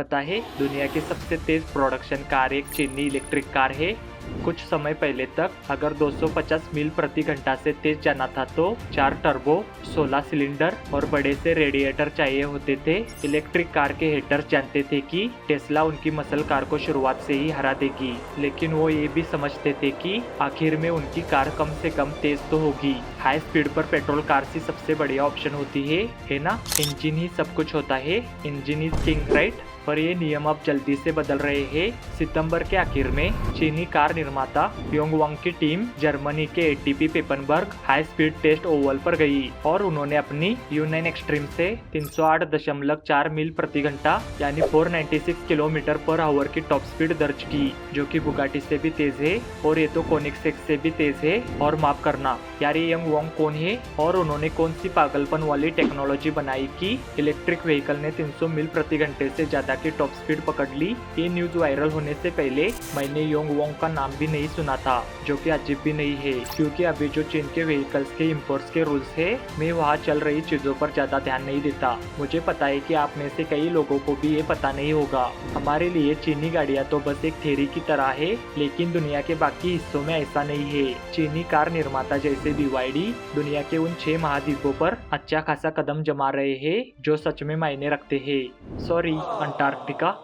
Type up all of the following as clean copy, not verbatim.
पता है, दुनिया की सबसे तेज प्रोडक्शन कार एक चीनी इलेक्ट्रिक कार है। कुछ समय पहले तक अगर 250 मील प्रति घंटा से तेज जाना था तो 4 टर्बो, 16 सिलेंडर और बड़े से रेडिएटर चाहिए होते थे। इलेक्ट्रिक कार के हेटर्स जानते थे कि टेस्ला उनकी मसल कार को शुरुआत से ही हरा देगी, लेकिन वो ये भी समझते थे कि आखिर में उनकी कार कम से कम तेज तो होगी। हाई स्पीड पर पेट्रोल कार ही सबसे बढ़िया ऑप्शन होती है ना? इंजन ही सब कुछ होता है, इंजन इज किंग, राइट? पर ये नियम अब जल्दी से बदल रहे हैं। सितंबर के आखिर में चीनी कार निर्माता योंगवांग की टीम जर्मनी के ATP Papenburg high speed test oval पर गई और उन्होंने अपनी U9 एक्सट्रीम से 308.4 मील प्रति घंटा यानी 496 किलोमीटर पर आवर की टॉप स्पीड दर्ज की, जो कि बुगाटी से भी तेज है और ये तो कोनिग्सेक से भी तेज है। और माफ करना यार, ये योंगवांग कौन है और उन्होंने कौन सी पागलपन वाली टेक्नोलॉजी बनाई कि इलेक्ट्रिक व्हीकल ने 300 मील प्रति घंटे से ज्यादा की टॉप स्पीड पकड़ ली। ये न्यूज वायरल होने से पहले मैंने योंगवांग का नाम भी नहीं सुना था, जो कि अजीब भी नहीं है क्योंकि अभी जो चीन के व्हीकल्स के इंपोर्ट्स के रूल्स है, मैं वहाँ चल रही चीजों पर ज्यादा ध्यान नहीं देता। मुझे पता है कि आप में से कई लोगों को भी ये पता नहीं होगा। हमारे लिए चीनी गाड़ियाँ तो बस एक थ्योरी की तरह है, लेकिन दुनिया के बाकी हिस्सों में ऐसा नहीं है। चीनी कार निर्माता जैसे BYD दुनिया के उन 6 महाद्वीपों पर अच्छा खासा कदम जमा रहे हैं जो सच में मायने रखते हैं। Sorry, Antarctica.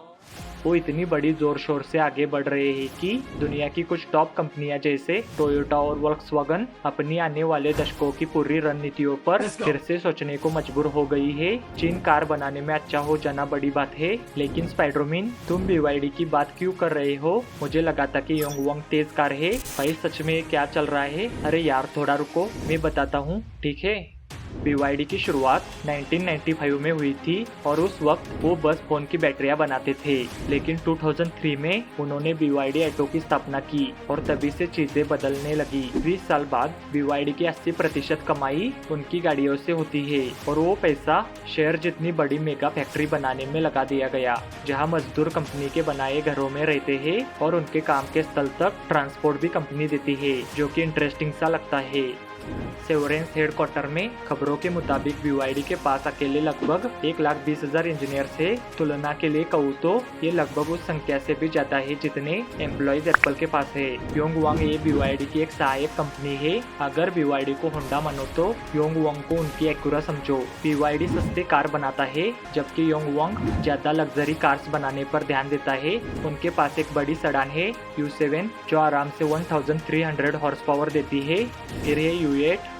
वो इतनी बड़ी जोर शोर से आगे बढ़ रहे हैं कि दुनिया की कुछ टॉप कंपनियां जैसे टोयोटा और वोल्क्सवैगन अपनी आने वाले दशकों की पूरी रणनीतियों पर फिर से सोचने को मजबूर हो गई है। चीन कार बनाने में अच्छा हो जाना बड़ी बात है, लेकिन स्पाइडरमैन तुम BYD की बात क्यों कर रहे हो? मुझे लगा था कि योंगवांग तेज कार है। भाई सच में क्या चल रहा है? अरे यार थोड़ा रुको, मैं बताता हूँ, ठीक है? BYD की शुरुआत 1995 में हुई थी और उस वक्त वो बस फोन की बैटरियां बनाते थे, लेकिन 2003 में उन्होंने BYD ऑटो की स्थापना की और तभी से चीजें बदलने लगी। 20 साल बाद BYD की 80% कमाई उनकी गाड़ियों से होती है और वो पैसा शहर जितनी बड़ी मेगा फैक्ट्री बनाने में लगा दिया गया, जहां मजदूर कंपनी के बनाए घरों में रहते हैं और उनके काम के स्थल तक ट्रांसपोर्ट भी कंपनी देती है, जो कि इंटरेस्टिंग सा लगता है। सेवरेंस हेडक्वार्टर में खबरों के मुताबिक BYD के पास अकेले लगभग 1,20,000 इंजीनियर्स है। तुलना के लिए कहूँ तो ये लगभग उस संख्या से भी ज्यादा है जितने एम्प्लॉयज एप्पल के पास है। योंगवांग ये BYD की एक सहायक कंपनी है। अगर BYD को होंडा मानो तो योंगवांग को उनकी एक्यूरा समझो। BYD सस्ते कार बनाता है, जबकि योंगवांग ज्यादा लग्जरी कार्स बनाने पर ध्यान देता है। उनके पास एक बड़ी सेडान है U7 जो आराम से 1300 हॉर्स पावर देती है। फिर है U8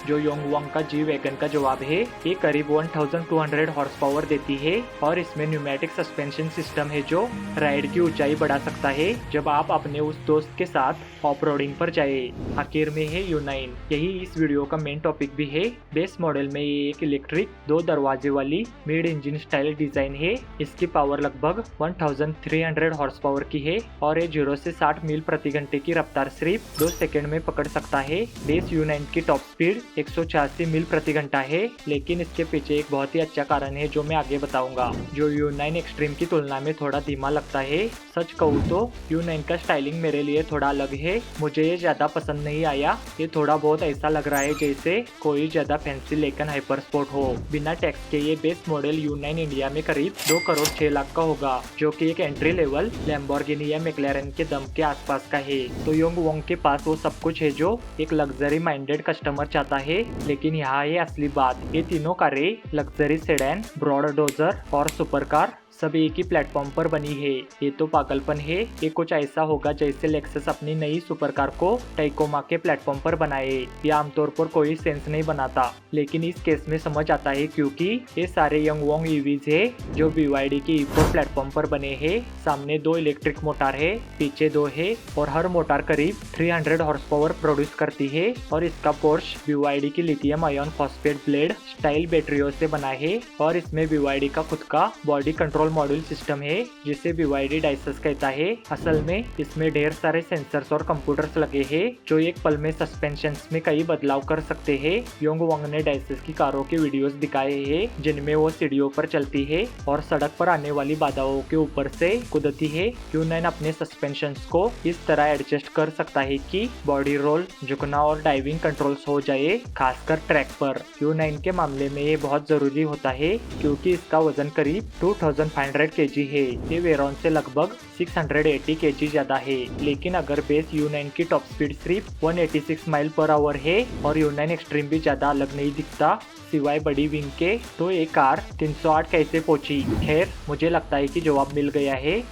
जो योंगवांग का G वैगन का जवाब है। ये करीब 1200 हॉर्स पावर देती है और इसमें न्यूमेटिक सस्पेंशन सिस्टम है जो राइड की ऊंचाई बढ़ा सकता है जब आप अपने उस दोस्त के साथ ऑफ रोडिंग पर जाए। आखिर में है U9, यही इस वीडियो का मेन टॉपिक भी है। बेस मॉडल में ये एक इलेक्ट्रिक 2 दरवाजे वाली मिड इंजन स्टाइल डिजाइन है। इसकी पावर लगभग 1300 हॉर्स पावर की है और ये 0 से 60 मील प्रति घंटे की रफ्तार सिर्फ 2 सेकंड में पकड़ सकता है। बेस U9 की टॉप स्पीड 186 मील प्रति घंटा है, लेकिन इसके पीछे एक बहुत ही अच्छा कारण है जो मैं आगे बताऊंगा, जो U9 एक्सट्रीम की तुलना में थोड़ा धीमा लगता है। सच कहूँ तो U9 का स्टाइलिंग मेरे लिए थोड़ा अलग है, मुझे ये ज्यादा पसंद नहीं आया। ये थोड़ा बहुत ऐसा लग रहा है जैसे कोई ज्यादा फैंसी लेकिन हाइपर स्पोर्ट हो। बिना टैक्स के ये बेस मॉडल U9 इंडिया में करीब 2 करोड़ 6 लाख का होगा, जो कि एक एंट्री लेवल लैम्बोर्गिनी या मैक्लेरन के दम के आसपास का है। तो योंगवांग के पास वो सब कुछ है जो एक लग्जरी माइंडेड कस्टमर चाहता है। लेकिन यहाँ है असली बात, ये तीनों कारें लग्जरी सेडान, ब्रॉड डोजर और सुपर कार सब एक ही प्लेटफॉर्म पर बनी है। ये तो पागलपन है। ये कुछ ऐसा होगा जैसे लेक्सस अपनी नई सुपर कार को टैकोमा के प्लेटफॉर्म पर बनाए। ये आमतौर पर कोई सेंस नहीं बनाता, लेकिन इस केस में समझ आता है क्योंकि ये सारे योंगवांग EVs है जो BYD की इको प्लेटफॉर्म पर बने हैं। सामने 2 इलेक्ट्रिक मोटर है, पीछे 2 है और हर मोटर करीब 300 हॉर्स पावर प्रोड्यूस करती है और इसका पोर्श BYD की lithium ion phosphate blade style बैटरियों से बना है और इसमें BYD का खुद का बॉडी कंट्रोल मॉड्यूल सिस्टम है जिसे BYD डाइसस कहता है। असल में इसमें ढेर सारे सेंसर्स और कंप्यूटर्स लगे हैं जो एक पल में सस्पेंशन में कई बदलाव कर सकते हैं। योंगवांग ने डाइसस की कारों के वीडियोस दिखाए हैं जिनमें वो सीढ़ियों पर चलती है और सड़क पर आने वाली बाधाओं के ऊपर से कूदती है। U9 अपने सस्पेंशन को इस तरह एडजस्ट कर सकता है कि बॉडी रोल, झुकना और डाइविंग कंट्रोल्स हो जाए, खासकर ट्रैक पर। U9 के मामले में ये बहुत जरूरी होता है क्योंकि इसका वजन करीब 2500 500 kg है। ये वेरॉन से लगभग 680 kg ज्यादा है। लेकिन अगर बेस U9 की टॉप स्पीड सिर्फ 186 माइल पर आवर है और U9 एक्सट्रीम भी ज्यादा अलग नहीं दिखता सिवाय बड़ी विंग के, तो ये कार 308 कैसे पहुंची? खैर, मुझे लगता है कि जवाब मिल गया है।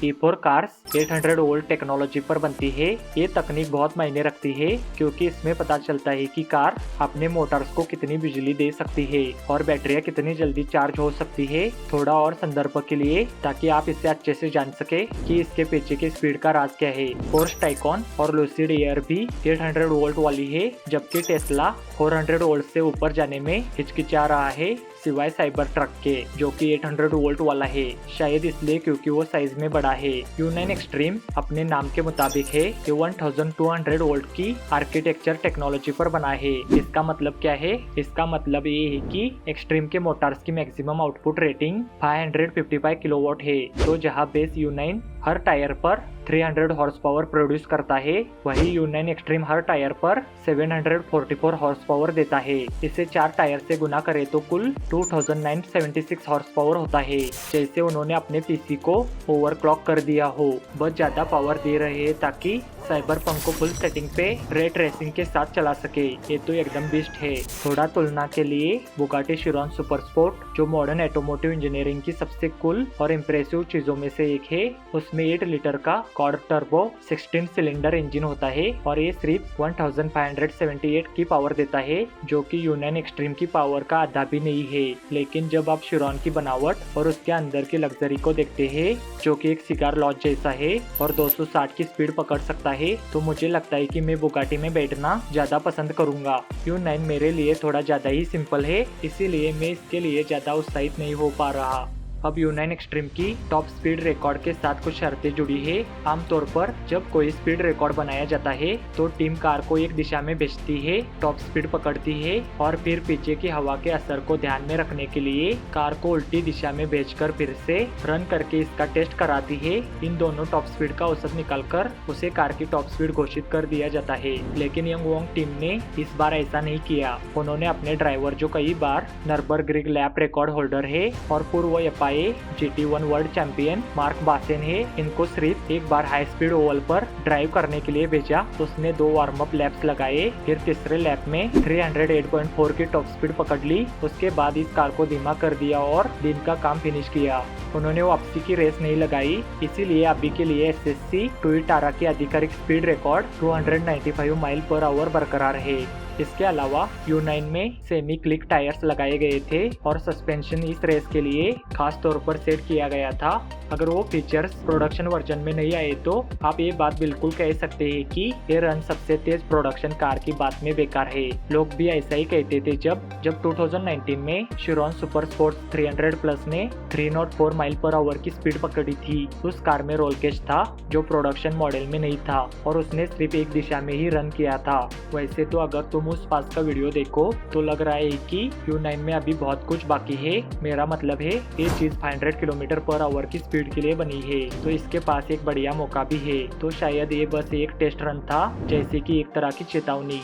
E4 कार्स 800 वोल्ट टेक्नोलॉजी पर बनती है। ये तकनीक बहुत मायने रखती है क्योंकि इसमें पता चलता है कि कार अपने मोटर्स को कितनी बिजली दे सकती है और बैटरियां कितनी जल्दी चार्ज हो सकती है। थोड़ा और संदर्भ के लिए, ताकि आप इससे अच्छे से जान सके कि इसके पीछे की स्पीड का राज क्या है। पोर्श टाइकॉन और लूसिड एयर भी 800 वोल्ट वाली है, जबकि टेस्ला 400 वोल्ट से ऊपर जाने में हिचकिचा रहा है सिवाय साइबर ट्रक के, जो कि 800 वोल्ट वाला है। शायद इसलिए क्योंकि वो साइज में बड़ा है। U9 एक्सट्रीम अपने नाम के मुताबिक है कि 1200 वोल्ट की आर्किटेक्चर टेक्नोलॉजी पर बना है। इसका मतलब क्या है? इसका मतलब ये है कि एक्सट्रीम के मोटर्स की मैक्सिमम आउटपुट रेटिंग 555 किलोवाट है। तो जहां बेस U9 हर टायर पर 300 हॉर्स पावर प्रोड्यूस करता है, वही U9 एक्सट्रीम हर टायर पर 744 हॉर्स पावर देता है। इसे 4 टायर से गुना करे तो कुल 2976 हॉर्स पावर होता है। जैसे उन्होंने अपने पीसी को ओवरक्लॉक कर दिया हो। बस ज्यादा पावर दे रहे हैं ताकि साइबरपंक को फुल सेटिंग पे रे ट्रेसिंग के साथ चला सके। ये तो एकदम बेस्ट है। थोड़ा तुलना के लिए बुगाटी चिरॉन सुपर स्पोर्ट, जो मॉडर्न ऑटोमोटिव इंजीनियरिंग की सबसे कूल और इम्प्रेसिव चीजों में से एक है, उसमें 8 लीटर का क्वाड टर्बो 16 सिलेंडर इंजन होता है और ये सिर्फ 1578 की पावर देता है, जो कि U9 एक्सट्रीम की पावर का आधा भी नहीं है। लेकिन जब आप चिरॉन की बनावट और उसके अंदर की लग्जरी को देखते हैं, जो कि एक सिगार लॉन्च जैसा है और 260 की स्पीड पकड़ सकता है, तो मुझे लगता है कि मैं बुगाटी में बैठना ज्यादा पसंद करूंगा। U9 मेरे लिए थोड़ा ज्यादा ही सिंपल है, इसीलिए मैं इसके लिए ज्यादा उत्साहित नहीं हो पा रहा। अब U9 एक्सट्रीम की टॉप स्पीड रिकॉर्ड के साथ कुछ शर्तें जुड़ी है। आमतौर पर जब कोई स्पीड रिकॉर्ड बनाया जाता है तो टीम कार को एक दिशा में भेजती है, टॉप स्पीड पकड़ती है और फिर पीछे की हवा के असर को ध्यान में रखने के लिए कार को उल्टी दिशा में भेजकर फिर से रन करके इसका टेस्ट कराती है। इन दोनों टॉप स्पीड का औसत निकालकर उसे कार की टॉप स्पीड घोषित कर दिया जाता है। लेकिन यंग वोंग टीम ने इस बार ऐसा नहीं किया। उन्होंने अपने ड्राइवर, जो कई बार नर्बरग्रिग लैप रिकॉर्ड होल्डर है और पूर्व GT1 world champion mark Basen है, इनको सिर्फ एक बार हाई स्पीड ओवल पर ड्राइव करने के लिए भेजा। उसने 2 वार्म अप लैप्स लगाए, फिर तीसरे लैप में 308.4 की टॉप स्पीड पकड़ ली। उसके बाद इस कार को धीमा कर दिया और दिन का काम फिनिश किया। उन्होंने वापसी की रेस नहीं लगाई, इसीलिए अभी के लिए SSC टोयोटा की आधिकारिक speed record 295 mile per hour बरकरार है। इसके अलावा U9 में सेमी क्लिक टायर्स लगाए गए थे और सस्पेंशन इस रेस के लिए खास तौर पर सेट किया गया था। अगर वो फीचर्स प्रोडक्शन वर्जन में नहीं आए तो आप ये बात बिल्कुल कह सकते हैं कि ये रन सबसे तेज प्रोडक्शन कार की बात में बेकार है। लोग भी ऐसा ही कहते थे जब 2019 में चिरॉन सुपर स्पोर्ट्स 300 प्लस ने 304 माइल पर आवर की स्पीड पकड़ी थी। उस कार में रोल केज था जो प्रोडक्शन मॉडल में नहीं था और उसने सिर्फ एक दिशा में ही रन किया था। वैसे तो अगर तुम उस पास का वीडियो देखो तो लग रहा है कि U9 में अभी बहुत कुछ बाकी है। मेरा मतलब है ये चीज 500 किलोमीटर पर आवर की स्पीड के लिए बनी है, तो इसके पास एक बढ़िया मौका भी है। तो शायद ये बस एक टेस्ट रन था, जैसे कि एक तरह की चेतावनी।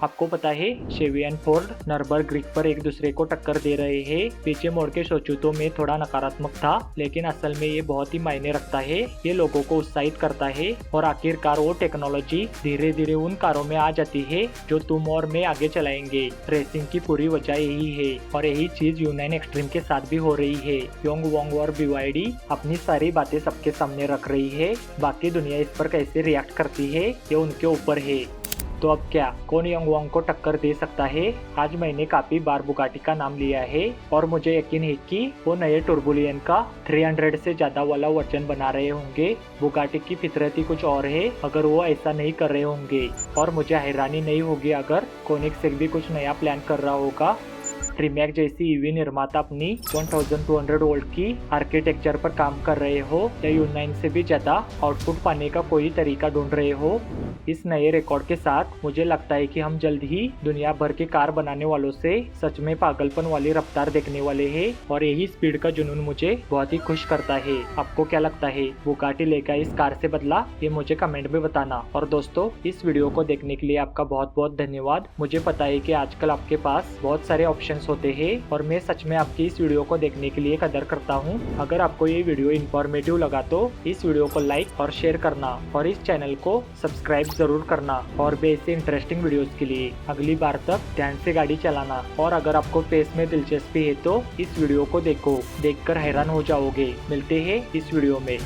आपको पता है शेवी एंड फोर्ड नर्बरग्रिग पर एक दूसरे को टक्कर दे रहे हैं। पीछे मोड़ के सोचूं तो मैं थोड़ा नकारात्मक था, लेकिन असल में ये बहुत ही मायने रखता है। ये लोगों को उत्साहित करता है और आखिरकार वो टेक्नोलॉजी धीरे धीरे उन कारों में आ जाती है जो तुम और मैं आगे चलाएंगे। रेसिंग की पूरी वजह यही है और यही चीज U9 एक्सट्रीम के साथ भी हो रही है। योंग वोंग और BYD अपनी सारी बातें सबके सामने रख रही है। बाकी दुनिया इस पर कैसे रिएक्ट करती है ये उनके ऊपर है। तो अब क्या कौन यंग वोंग को टक्कर दे सकता है? आज मैंने काफी बार बुगाटी का नाम लिया है और मुझे यकीन है कि वो नए टर्बुलियन का 300 से ज्यादा वाला वर्जन बना रहे होंगे। बुगाटी की फितरत ही कुछ और है अगर वो ऐसा नहीं कर रहे होंगे, और मुझे हैरानी नहीं होगी अगर कोनिग्सेग भी कुछ नया प्लान कर रहा होगा। ट्रिमैक जैसी ईवी निर्माता अपनी 1200 वोल्ट की आर्किटेक्चर पर काम कर रहे हो या U9 से भी ज्यादा आउटपुट पाने का कोई तरीका ढूंढ रहे हो। इस नए रिकॉर्ड के साथ मुझे लगता है कि हम जल्द ही दुनिया भर के कार बनाने वालों से सच में पागलपन वाली रफ्तार देखने वाले हैं और यही स्पीड का जुनून मुझे बहुत ही खुश करता है। आपको क्या लगता है, बुगाटी लेगा इस कार से बदला? ये मुझे कमेंट में बताना। और दोस्तों, इस वीडियो को देखने के लिए आपका बहुत बहुत धन्यवाद। मुझे पता है कि आजकल आपके पास बहुत सारे ऑप्शंस फोर्स होते हैं और मैं सच में आपकी इस वीडियो को देखने के लिए कदर करता हूँ। अगर आपको ये वीडियो इन्फॉर्मेटिव लगा तो इस वीडियो को लाइक और शेयर करना और इस चैनल को सब्सक्राइब जरूर करना और भी ऐसे इंटरेस्टिंग वीडियोस के लिए। अगली बार तक ध्यान से गाड़ी चलाना और अगर आपको फेस में दिलचस्पी है तो इस वीडियो को देखो, देखकर हैरान हो जाओगे। मिलते हैं इस वीडियो में।